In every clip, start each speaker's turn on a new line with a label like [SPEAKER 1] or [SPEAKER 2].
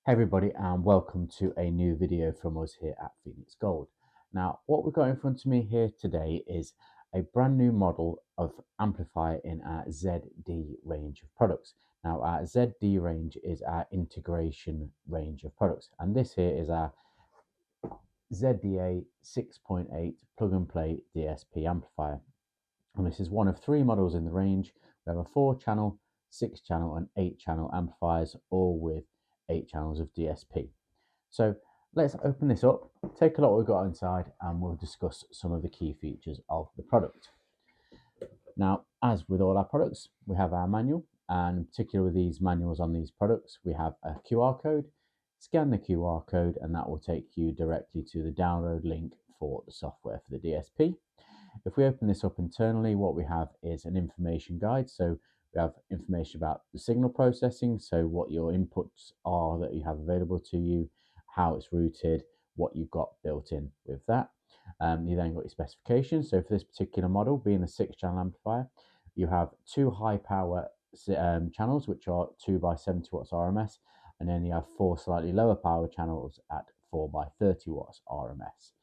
[SPEAKER 1] Hey everybody, and welcome to a new video from us here at Phoenix Gold. Now, what we've got in front of me here today is a brand new model of amplifier in our ZD range of products. Now, our ZD range is our integration range of products, and this here is our ZDA6.8 plug and play DSP amplifier. And this is one of three models in the range. We have a 4-channel, 6-channel, and 8-channel amplifiers, all with 8 channels of DSP. So let's open this up, take a look what we've got inside, and we'll discuss some of the key features of the product. Now, as with all our products, we have our manual, and in particular with these manuals on these products, we have a QR code. Scan the QR code and that will take you directly to the download link for the software for the DSP. If we open this up internally, what we have is an information guide. So we have information about the signal processing, so what your inputs are that you have available to you, how it's routed, what you've got built in with that. You then got your specifications. So for this particular model, being a 6-channel amplifier, you have 2 high power channels, which are 2 by 70 watts RMS, and then you have 4 slightly lower power channels at 4 by 30 watts RMS.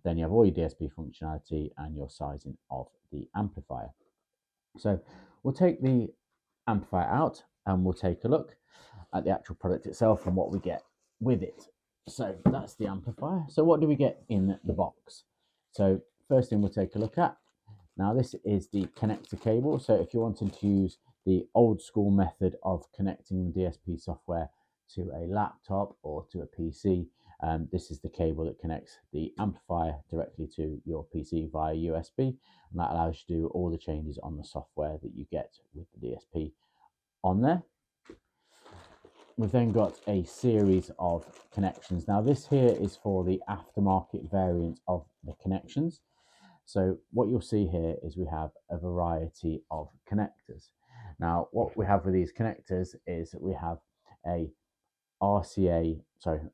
[SPEAKER 1] Then you have all your DSP functionality and your sizing of the amplifier. So we'll take the amplifier out and we'll take a look at the actual product itself and what we get with it. So that's the amplifier. So what do we get in the box? So first thing we'll take a look at. Now this is the connector cable. So if you're wanting to use the old school method of connecting the DSP software to a laptop or to a PC, this is the cable that connects the amplifier directly to your PC via USB, and that allows you to do all the changes on the software that you get with the DSP on there. We've then got a series of connections. Now this here is for the aftermarket variant of the connections. So what you'll see here is we have a variety of connectors. Now what we have with these connectors is we have a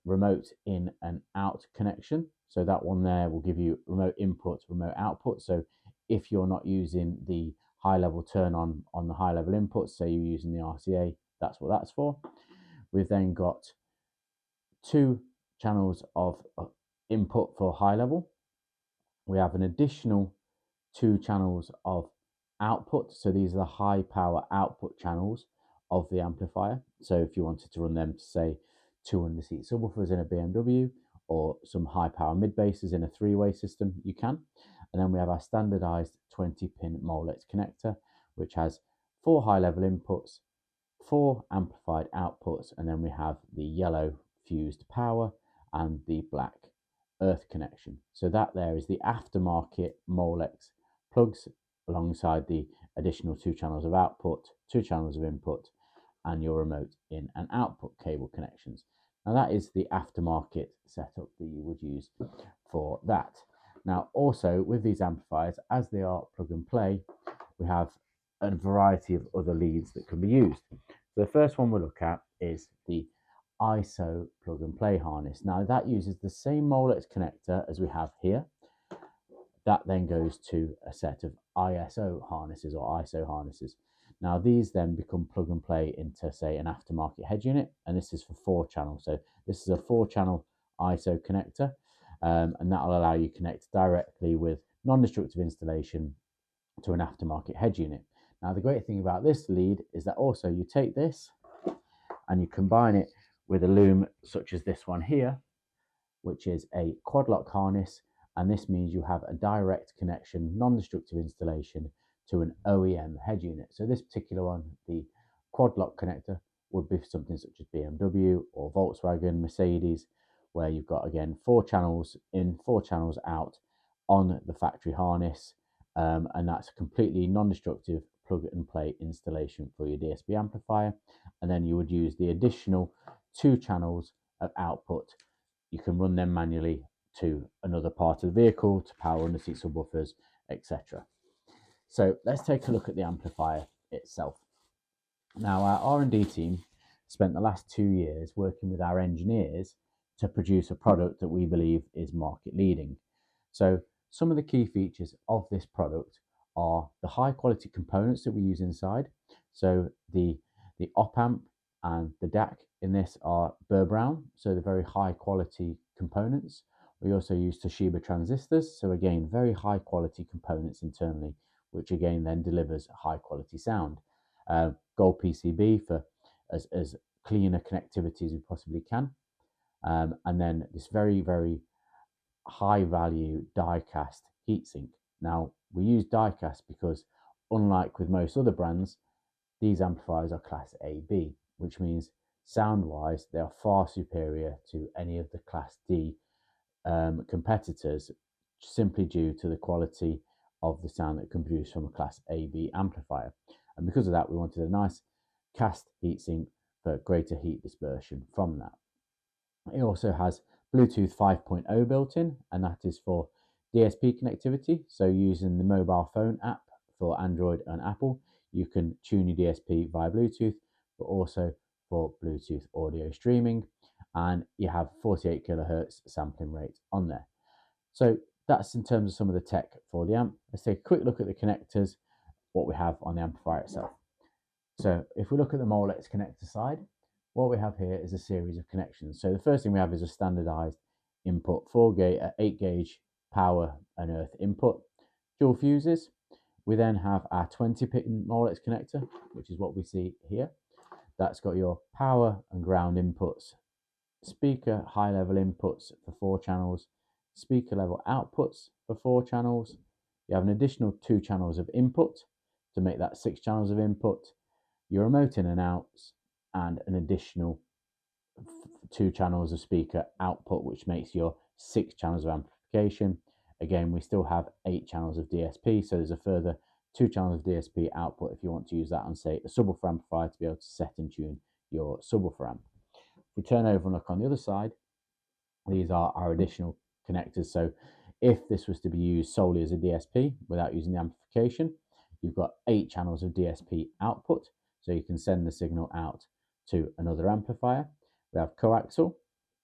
[SPEAKER 1] remote in and out connection. So that one there will give you remote input, remote output. So if you're not using the high level turn on the high level inputs, say you're using the RCA, that's what that's for. We've then got 2 channels of input for high level. We have an additional 2 channels of output. So these are the high power output channels of the amplifier. So if you wanted to run them to say 200 seat subwoofers in a BMW or some high power mid basses in a 3-way system, you can. And then we have our standardized 20-pin Molex connector, which has 4 high level inputs, 4 amplified outputs, and then we have the yellow fused power and the black earth connection. So that there is the aftermarket Molex plugs alongside the additional 2 channels of output, 2 channels of input, and your remote in and output cable connections. Now that is the aftermarket setup that you would use for that. Now also with these amplifiers, as they are plug and play, we have a variety of other leads that can be used. So the first one we'll look at is the ISO plug and play harness. Now that uses the same Molex connector as we have here. That then goes to a set of ISO harnesses or ISO harnesses. Now these then become plug and play into say an aftermarket head unit, and this is for 4 channels. So this is a 4-channel ISO connector, and that will allow you to connect directly with non-destructive installation to an aftermarket head unit. Now the great thing about this lead is that also you take this and you combine it with a loom such as this one here, which is a quad lock harness, and this means you have a direct connection, non-destructive installation to an OEM head unit. So this particular one, the quad lock connector, would be for something such as BMW or Volkswagen, Mercedes, where you've got again 4 channels in, 4 channels out on the factory harness, and that's a completely non-destructive plug and play installation for your DSP amplifier. And then you would use the additional 2 channels of output. You can run them manually to another part of the vehicle to power under seat subwoofers, etc. So let's take a look at the amplifier itself. Now our R&D team spent the last 2 years working with our engineers to produce a product that we believe is market leading. So some of the key features of this product are the high quality components that we use inside. So the op amp And the DAC in this are Burr Brown, so they're very high quality components. We also use Toshiba transistors, so again, very high quality components internally, which again then delivers high quality sound. Gold PCB for as clean a connectivity as we possibly can. And then this very, very high value die cast heatsink. Now, we use die cast because, unlike with most other brands, these amplifiers are class AB, which means sound wise they are far superior to any of the class D competitors, simply due to the quality of the sound that can produce from a class AB amplifier. And because of that, we wanted a nice cast heatsink for greater heat dispersion from that. It also has Bluetooth 5.0 built in, and that is for DSP connectivity. So using the mobile phone app for Android and Apple, you can tune your DSP via Bluetooth, but also for Bluetooth audio streaming. And you have 48 kilohertz sampling rate on there. So that's in terms of some of the tech for the amp. Let's take a quick look at the connectors, what we have on the amplifier itself. So if we look at the Molex connector side, what we have here is a series of connections. So the first thing we have is a standardized input 8 gauge power and earth input, dual fuses. We then have our 20-pin Molex connector, which is what we see here. That's got your power and ground inputs, speaker high level inputs for 4 channels, speaker level outputs for 4 channels. You have an additional 2 channels of input to make that 6 channels of input, your remote in and outs, and an additional 2 channels of speaker output, which makes your 6 channels of amplification. Again, we still have 8 channels of DSP, so there's a further 2 channels of DSP output if you want to use that on, say, a subwoofer amplifier to be able to set and tune your subwoofer amp. If we turn over and look on the other side, these are our additional connectors. So if this was to be used solely as a DSP without using the amplification, you've got 8 channels of DSP output, so you can send the signal out to another amplifier. We have coaxial,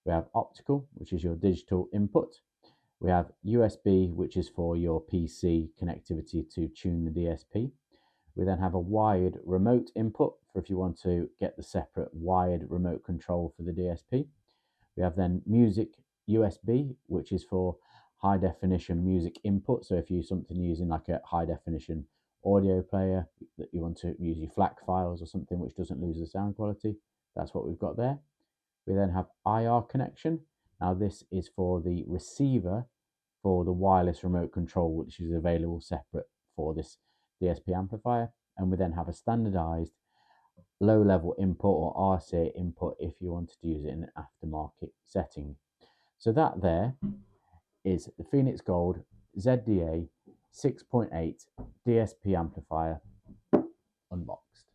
[SPEAKER 1] we have optical, which is your digital input. We have USB, which is for your PC connectivity to tune the DSP. We then have a wired remote input for if you want to get the separate wired remote control for the DSP. We have then music USB, which is for high definition music input. So if you're something using like a high definition audio player that you want to use your FLAC files or something which doesn't lose the sound quality, that's what we've got there. We then have IR connection. Now this is for the receiver for the wireless remote control, which is available separate for this DSP amplifier. And we then have a standardized low level input or RCA input if you wanted to use it in an aftermarket setting. So that there is the Phoenix Gold ZDA6.8 DSP amplifier unboxed.